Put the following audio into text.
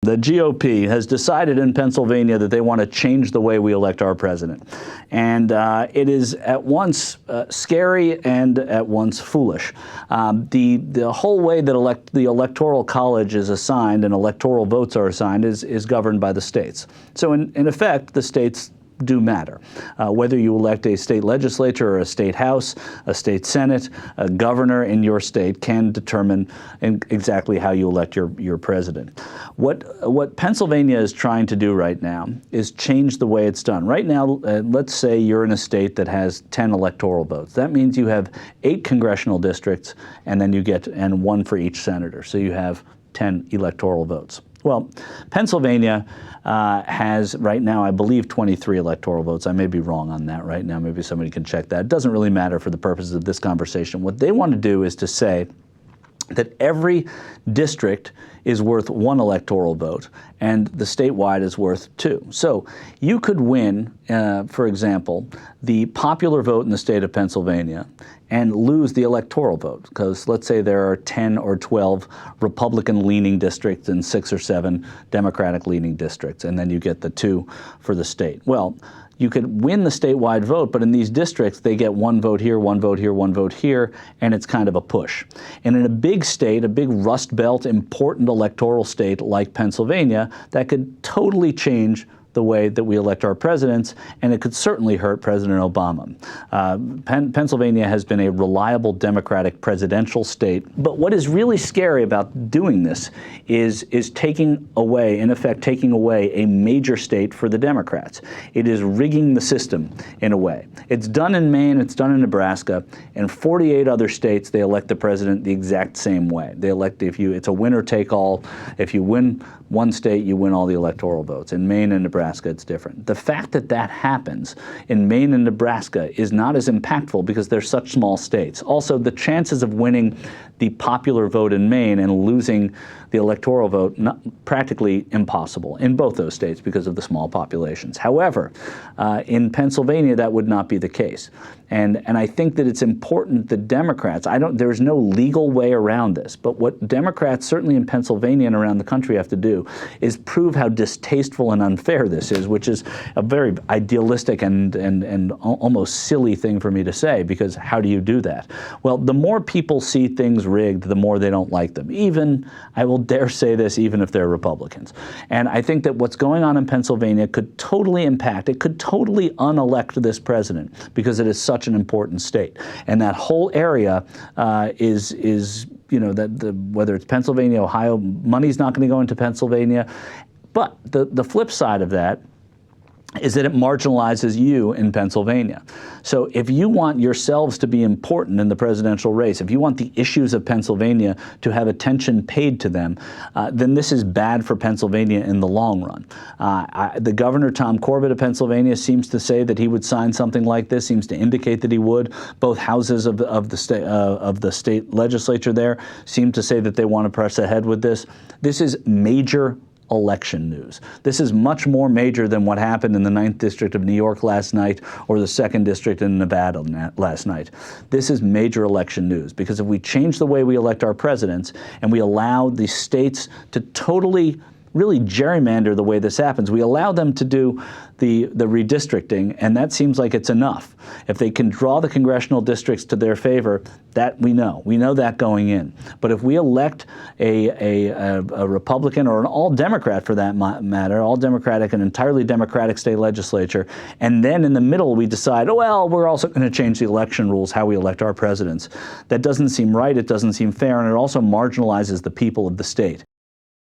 the GOP, has decided in Pennsylvania that they want to change the way we elect our president. And it is at once scary and at once foolish. The whole way that the Electoral College is assigned and electoral votes are assigned is governed by the states. So in effect, the states do matter. Whether you elect a state legislature or a state house, a state senate, a governor in your state can determine exactly how you elect your president. What Pennsylvania is trying to do right now is change the way it's done. Right now, let's say you're in a state that has 10 electoral votes. That means you have 8 congressional districts, and then you get one for each senator. So you have 10 electoral votes. Well, Pennsylvania has right now, I believe, 23 electoral votes. I may be wrong on that right now. Maybe somebody can check that. It doesn't really matter for the purposes of this conversation. What they want to do is to say that every district is worth 1 electoral vote, and the statewide is worth 2. So you could win, for example, the popular vote in the state of Pennsylvania and lose the electoral vote, because let's say there are 10 or 12 Republican-leaning districts and 6 or 7 Democratic-leaning districts, and then you get the 2 for the state. Well, you could win the statewide vote, but in these districts, they get 1 vote here, 1 vote here, 1 vote here, and it's kind of a push. And in a big state, a big Rust Belt, important electoral state like Pennsylvania, that could totally change the way that we elect our presidents, and it could certainly hurt President Obama. Pennsylvania has been a reliable Democratic presidential state, but what is really scary about doing this is taking away, in effect, taking away a major state for the Democrats. It is rigging the system in a way. It's done in Maine, it's done in Nebraska, and 48 other states, they elect the president the exact same way. They elect, it's a winner take all. If you win one state, you win all the electoral votes. In Maine and Nebraska, it's different. The fact that that happens in Maine and Nebraska is not as impactful because they're such small states. Also, the chances of winning the popular vote in Maine and losing the electoral vote, practically impossible in both those states because of the small populations. However, in Pennsylvania, that would not be the case. And I think that it's important that Democrats, there's no legal way around this, but what Democrats, certainly in Pennsylvania and around the country, have to do is prove how distasteful and unfair this is, which is a very idealistic and almost silly thing for me to say, because how do you do that? Well, the more people see things rigged, the more they don't like them. Even, I will dare say this, even if they're Republicans. And I think that what's going on in Pennsylvania could totally impact, it could totally unelect this president because it is such an important state. And that whole area is whether it's Pennsylvania, Ohio, money's not going to go into Pennsylvania. But the flip side of that is that it marginalizes you in Pennsylvania. So if you want yourselves to be important in the presidential race, if you want the issues of Pennsylvania to have attention paid to them, then this is bad for Pennsylvania in the long run. The governor, Tom Corbett of Pennsylvania, seems to say that he would sign something like this, seems to indicate that he would. Both houses of the state legislature there seem to say that they want to press ahead with this. This is major election news. This is much more major than what happened in the 9th District of New York last night or the 2nd District in Nevada last night. This is major election news, because if we change the way we elect our presidents and we allow the states to totally really gerrymander the way this happens, we allow them to do the redistricting, and that seems like it's enough. If they can draw the congressional districts to their favor, that we know that going in. But if we elect a Republican or an all-Democrat for that matter, all-Democratic, an entirely Democratic state legislature, and then in the middle we decide, oh, well, we're also going to change the election rules, how we elect our presidents, that doesn't seem right, it doesn't seem fair, and it also marginalizes the people of the state.